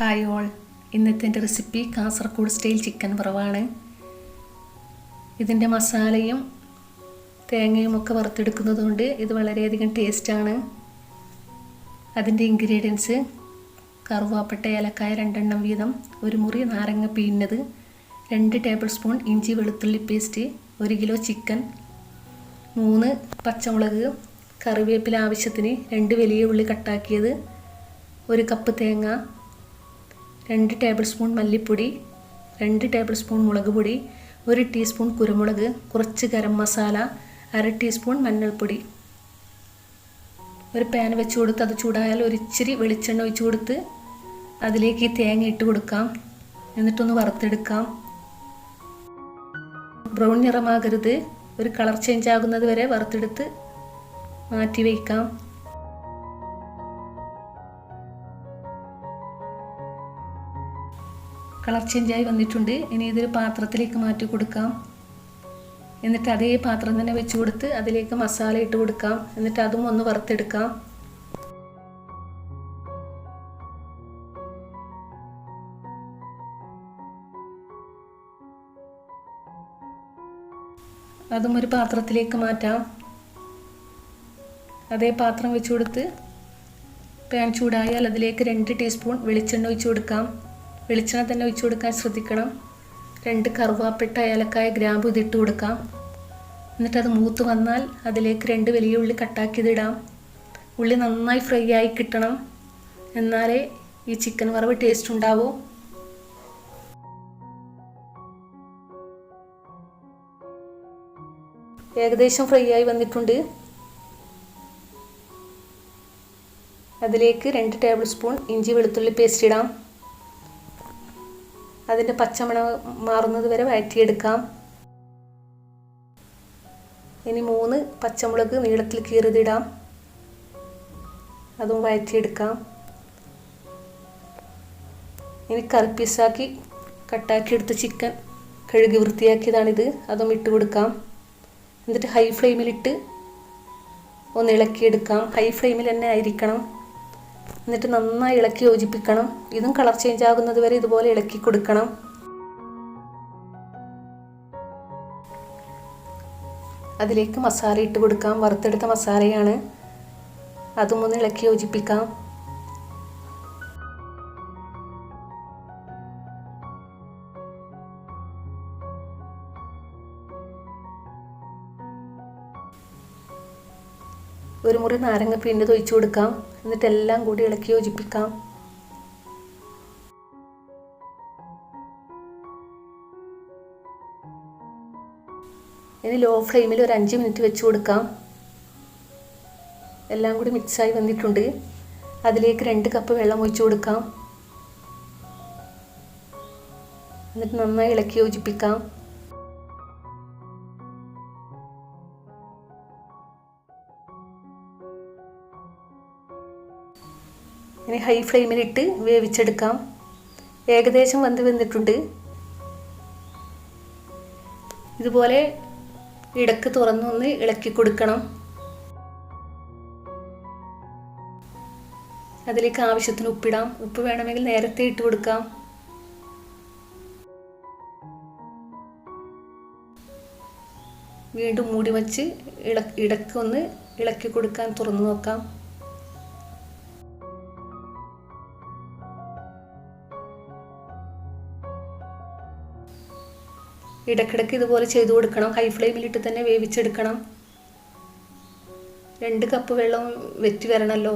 Hi all, ഇന്നത്തെ എൻ്റെ recipe Kasaragod style chicken വറവാണ്. ഇതിൻ്റെ മസാലയും തേങ്ങയും ഒക്കെ വറുത്തെടുക്കുന്നത് കൊണ്ട് ഇത് വളരെയധികം ടേസ്റ്റാണ്. അതിൻ്റെ ഇൻഗ്രീഡിയൻസ്: കറുവാപ്പട്ട, ഏലക്കായ 2 എണ്ണം വീതം, ഒരു മുറി നാരങ്ങ പിഴിഞ്ഞത്, 2 ടേബിൾ സ്പൂൺ ഇഞ്ചി വെളുത്തുള്ളി പേസ്റ്റ്, 1 കിലോ ചിക്കൻ, 3 പച്ചമുളക്, കറിവേപ്പില ആവശ്യത്തിന്, 2 വലിയ ഉള്ളി കട്ടാക്കിയത്, 1 കപ്പ് തേങ്ങ, 2 ടേബിൾ സ്പൂൺ മല്ലിപ്പൊടി, 2 ടേബിൾ സ്പൂൺ മുളക് പൊടി, 1 ടീസ്പൂൺ കുരുമുളക്, കുറച്ച് ഗരം മസാല, 1/2 ടീസ്പൂൺ മഞ്ഞൾപ്പൊടി. ഒരു പാൻ വെച്ച് കൊടുത്ത് അത് ചൂടായാൽ ഒരിച്ചിരി വെളിച്ചെണ്ണ ഒഴിച്ച് കൊടുത്ത് അതിലേക്ക് ഈ തേങ്ങ ഇട്ട് കൊടുക്കാം. എന്നിട്ടൊന്ന് വറുത്തെടുക്കാം. ബ്രൗൺ നിറമാകരുത്, ഒരു കളർ ചേഞ്ച് ആകുന്നത് വരെ വറുത്തെടുത്ത് മാറ്റി വയ്ക്കാം. കളർ ചേഞ്ചായി വന്നിട്ടുണ്ട്. ഇനി ഇതൊരു പാത്രത്തിലേക്ക് മാറ്റി കൊടുക്കാം. എന്നിട്ട് അതേ പാത്രം തന്നെ വെച്ച് കൊടുത്ത് അതിലേക്ക് മസാല ഇട്ട് കൊടുക്കാം. എന്നിട്ട് അതും ഒന്ന് വറുത്തെടുക്കാം. അതും ഒരു പാത്രത്തിലേക്ക് മാറ്റാം. അതേ പാത്രം വെച്ച് കൊടുത്ത് പാൻ ചൂടായാൽ അതിലേക്ക് 2 ടീസ്പൂൺ വെളിച്ചെണ്ണ ഒഴിച്ച് കൊടുക്കാം. വെളിച്ചെണ്ണ തന്നെ ഒഴിച്ചു കൊടുക്കാൻ ശ്രദ്ധിക്കണം. 2 കറുവാപ്പട്ട, ഏലക്കായ, ഗ്രാമ്പു ഇതിട്ട് കൊടുക്കാം. എന്നിട്ടത് മൂത്ത് വന്നാൽ അതിലേക്ക് 2 വലിയ ഉള്ളി കട്ടാക്കിയതിടാം. ഉള്ളി നന്നായി ഫ്രൈ ആയി കിട്ടണം, എന്നാലേ ഈ ചിക്കൻ വറവ് ടേസ്റ്റ് ഉണ്ടാവൂ. ഏകദേശം ഫ്രൈ ആയി വന്നിട്ടുണ്ട്. അതിലേക്ക് 2 ടേബിൾ സ്പൂൺ ഇഞ്ചി വെളുത്തുള്ളി പേസ്റ്റ് ഇടാം. അതിൻ്റെ പച്ചമണം മാറുന്നത് വരെ വഴറ്റിയെടുക്കാം. ഇനി 3 പച്ചമുളക് നീളത്തിൽ കീറിയിടാം. അതും വഴറ്റിയെടുക്കാം. ഇനി കറി പീസാക്കി കട്ടാക്കിയെടുത്ത ചിക്കൻ കഴുകി വൃത്തിയാക്കിയതാണിത്. അതും ഇട്ട് കൊടുക്കാം. എന്നിട്ട് ഹൈ ഫ്ലെയിമിലിട്ട് ഒന്ന് ഇളക്കിയെടുക്കാം. ഹൈ ഫ്ലെയിമിൽ തന്നെ ആയിരിക്കണം. എന്നിട്ട് നന്നായി ഇളക്കി യോജിപ്പിക്കണം. ഇതും കളർ ചേഞ്ച് ആകുന്നത് വരെ ഇതുപോലെ ഇളക്കി കൊടുക്കണം. അതിലേക്ക് മസാല ഇട്ട് കൊടുക്കാം. വറുത്തെടുത്ത മസാലയാണ്. അതും ഒന്ന് ഇളക്കി യോജിപ്പിക്കാം. ഒരു മുറി നാരങ്ങ പിഴിഞ്ഞത് ഒഴിച്ചു കൊടുക്കാം. എന്നിട്ട് എല്ലാം കൂടി ഇളക്കി യോജിപ്പിക്കാം. ഇനി ലോ ഫ്ലെയിമിൽ ഒരു 5 മിനിറ്റ് വെച്ച് കൊടുക്കാം. എല്ലാം കൂടി മിക്സായി വന്നിട്ടുണ്ട്. അതിലേക്ക് 2 കപ്പ് വെള്ളം ഒഴിച്ചു കൊടുക്കാം. എന്നിട്ട് നന്നായി ഇളക്കി യോജിപ്പിക്കാം. ഇനി ഹൈ ഫ്ലെയിമിലിട്ട് വേവിച്ചെടുക്കാം. ഏകദേശം വന്നിട്ടുണ്ട്. ഇതുപോലെ ഇടക്ക് തുറന്നൊന്ന് ഇളക്കി കൊടുക്കണം. അതിലേക്ക് ആവശ്യത്തിന് ഉപ്പിടാം. ഉപ്പ് വേണമെങ്കിൽ നേരത്തെ ഇട്ട് കൊടുക്കാം. വീണ്ടും മൂടി വച്ച് ഇടക്കൊന്ന് ഇളക്കി കൊടുക്കാൻ തുറന്നു നോക്കാം. ഇടയ്ക്കിടയ്ക്ക് ഇതുപോലെ ചെയ്തു കൊടുക്കണം. ഹൈ ഫ്ലെയിമിലിട്ട് തന്നെ വേവിച്ചെടുക്കണം. 2 കപ്പ് വെള്ളം വെറ്റി വരണമല്ലോ.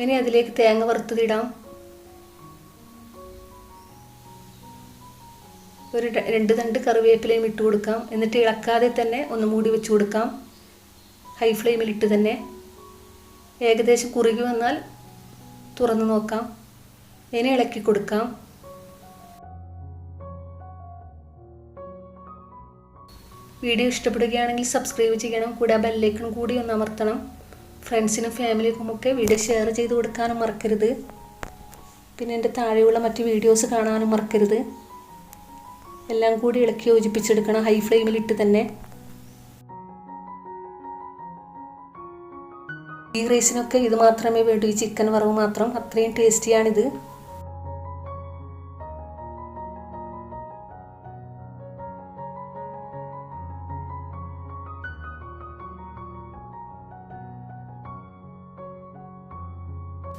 ഇനി അതിലേക്ക് തേങ്ങ വറുത്തതിടാം. ഒരു 2 തണ്ട് കറിവേപ്പിലയും ഇട്ട് കൊടുക്കാം. എന്നിട്ട് ഇളക്കാതെ തന്നെ ഒന്ന് മൂടി വെച്ച് കൊടുക്കാം. ഹൈ ഫ്ലെയിമിലിട്ട് തന്നെ. ഏകദേശം കുറുകി വന്നാൽ തുറന്നു നോക്കാം. ഇനി ഇളക്കി കൊടുക്കാം. വീഡിയോ ഇഷ്ടപ്പെടുകയാണെങ്കിൽ സബ്സ്ക്രൈബ് ചെയ്യണം. കൂടെ ബെല്ലൈക്കൺ കൂടി ഒന്ന് അമർത്തണം. ഫ്രണ്ട്സിനും ഫാമിലിക്കും ഒക്കെ വീഡിയോ ഷെയർ ചെയ്ത് കൊടുക്കാനും മറക്കരുത്. പിന്നെ എൻ്റെ താഴെയുള്ള മറ്റ് വീഡിയോസ് കാണാനും മറക്കരുത്. എല്ലാം കൂടി ഇളക്കി യോജിപ്പിച്ചെടുക്കണം ഹൈ ഫ്ലെയിമിലിട്ട് തന്നെ. ഈ റൈസിനൊക്കെ ഇത് മാത്രമേ വേണ്ടൂ, ഈ ചിക്കൻ വറവ് മാത്രം. അത്രയും ടേസ്റ്റിയാണിത്.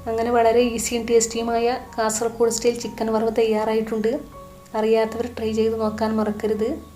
അങ്ങനെ വളരെ ഈസിയും ടേസ്റ്റിയുമായ കാസർഗോഡ് സ്റ്റൈൽ ചിക്കൻ വറവ് തയ്യാറായിട്ടുണ്ട്. അറിയാത്തവർ ട്രൈ ചെയ്ത് നോക്കാൻ മറക്കരുത്.